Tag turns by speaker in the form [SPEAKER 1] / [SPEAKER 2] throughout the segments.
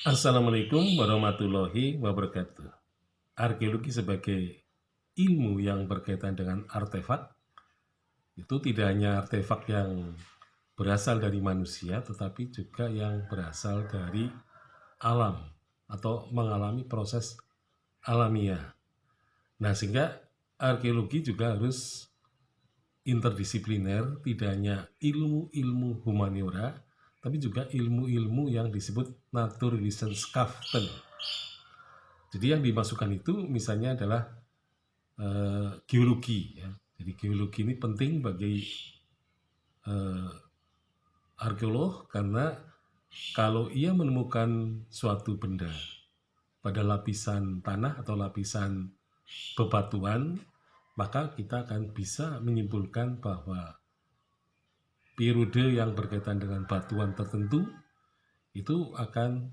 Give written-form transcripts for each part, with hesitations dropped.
[SPEAKER 1] Assalamualaikum warahmatullahi wabarakatuh. Arkeologi sebagai ilmu yang berkaitan dengan artefak, itu tidak hanya artefak yang berasal dari manusia, tetapi juga yang berasal dari alam atau mengalami proses alamiah. Nah, sehingga arkeologi juga harus interdisipliner, tidak hanya ilmu-ilmu humaniora, tapi juga ilmu-ilmu yang disebut Naturwissenschaften. Jadi yang dimasukkan itu misalnya adalah geologi. Ya. Jadi geologi ini penting bagi arkeolog karena kalau ia menemukan suatu benda pada lapisan tanah atau lapisan bebatuan, maka kita akan bisa menyimpulkan bahwa periode yang berkaitan dengan batuan tertentu itu akan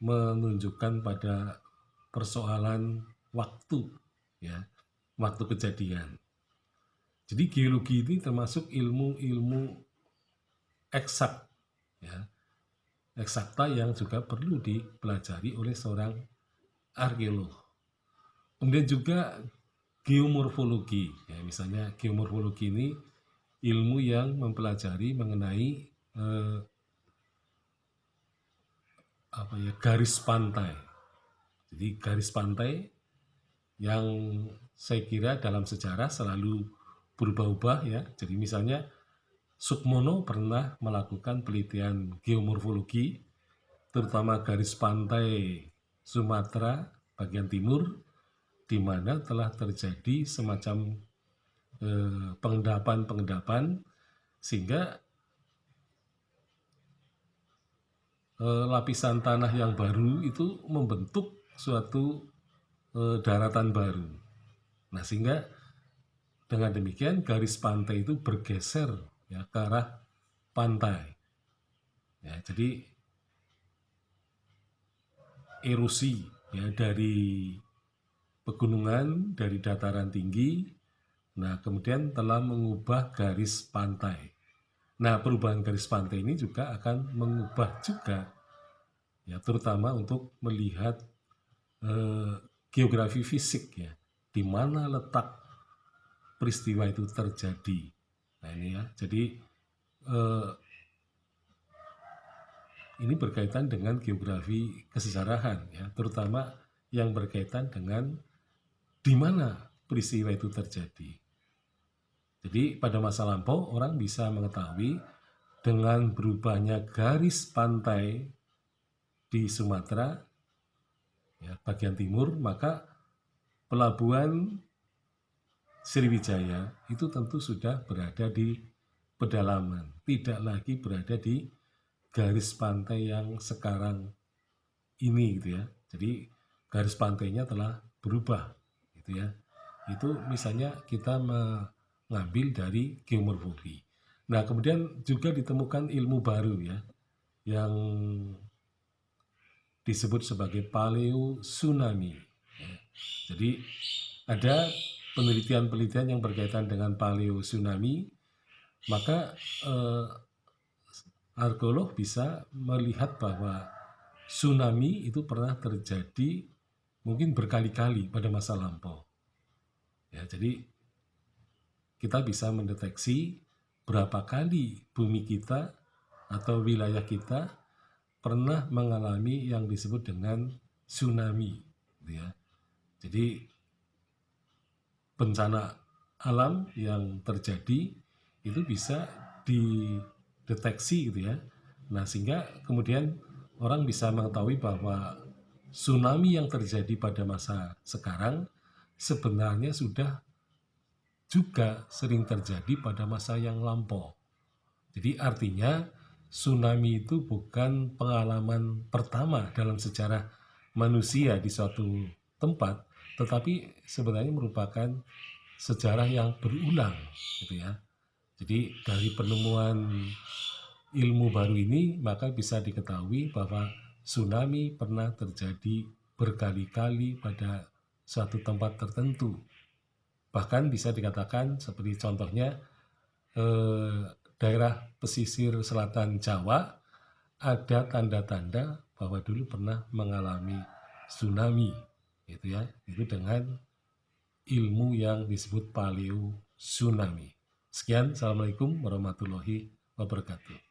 [SPEAKER 1] menunjukkan pada persoalan waktu, ya, waktu kejadian. Jadi geologi ini termasuk ilmu-ilmu eksak, ya, eksakta yang juga perlu dipelajari oleh seorang arkeolog. Kemudian juga geomorfologi, ya, misalnya geomorfologi ini ilmu yang mempelajari mengenai garis pantai. Jadi garis pantai yang saya kira dalam sejarah selalu berubah-ubah, ya. Jadi misalnya Sukmono pernah melakukan penelitian geomorfologi, terutama garis pantai Sumatera bagian timur, di mana telah terjadi semacam pengendapan-pengendapan sehingga lapisan tanah yang baru itu membentuk suatu daratan baru. Nah, sehingga dengan demikian garis pantai itu bergeser, ya, ke arah pantai. Ya, jadi erosi, ya, dari pegunungan, dari dataran tinggi, nah kemudian telah mengubah garis pantai. Nah, perubahan garis pantai ini juga akan mengubah juga, ya, terutama untuk melihat geografi fisik, ya, di mana letak peristiwa itu terjadi. Nah, ini, ya, jadi ini berkaitan dengan geografi kesejarahan, ya, terutama yang berkaitan dengan di mana peristiwa itu terjadi. Jadi pada masa lampau orang bisa mengetahui dengan berubahnya garis pantai di Sumatera, ya, bagian timur, maka pelabuhan Sriwijaya itu tentu sudah berada di pedalaman, tidak lagi berada di garis pantai yang sekarang ini, gitu ya. Jadi garis pantainya telah berubah, gitu ya. Itu misalnya kita mengambil dari geomorfologi. Nah, kemudian juga ditemukan ilmu baru, ya, yang disebut sebagai paleo tsunami. Ya. Jadi ada penelitian-penelitian yang berkaitan dengan paleo tsunami, maka arkeolog bisa melihat bahwa tsunami itu pernah terjadi mungkin berkali-kali pada masa lampau. Ya, jadi kita bisa mendeteksi berapa kali bumi kita atau wilayah kita pernah mengalami yang disebut dengan tsunami, gitu ya. Jadi bencana alam yang terjadi itu bisa dideteksi, gitu ya. Nah, sehingga kemudian orang bisa mengetahui bahwa tsunami yang terjadi pada masa sekarang sebenarnya sudah juga sering terjadi pada masa yang lampau. Jadi artinya tsunami itu bukan pengalaman pertama dalam sejarah manusia di suatu tempat, tetapi sebenarnya merupakan sejarah yang berulang, gitu ya. Jadi dari penemuan ilmu baru ini maka bisa diketahui bahwa tsunami pernah terjadi berkali-kali pada suatu tempat tertentu. Bahkan bisa dikatakan seperti contohnya daerah pesisir selatan Jawa ada tanda-tanda bahwa dulu pernah mengalami tsunami, gitu ya. Itu dengan ilmu yang disebut paleo tsunami. Sekian, assalamualaikum warahmatullahi wabarakatuh.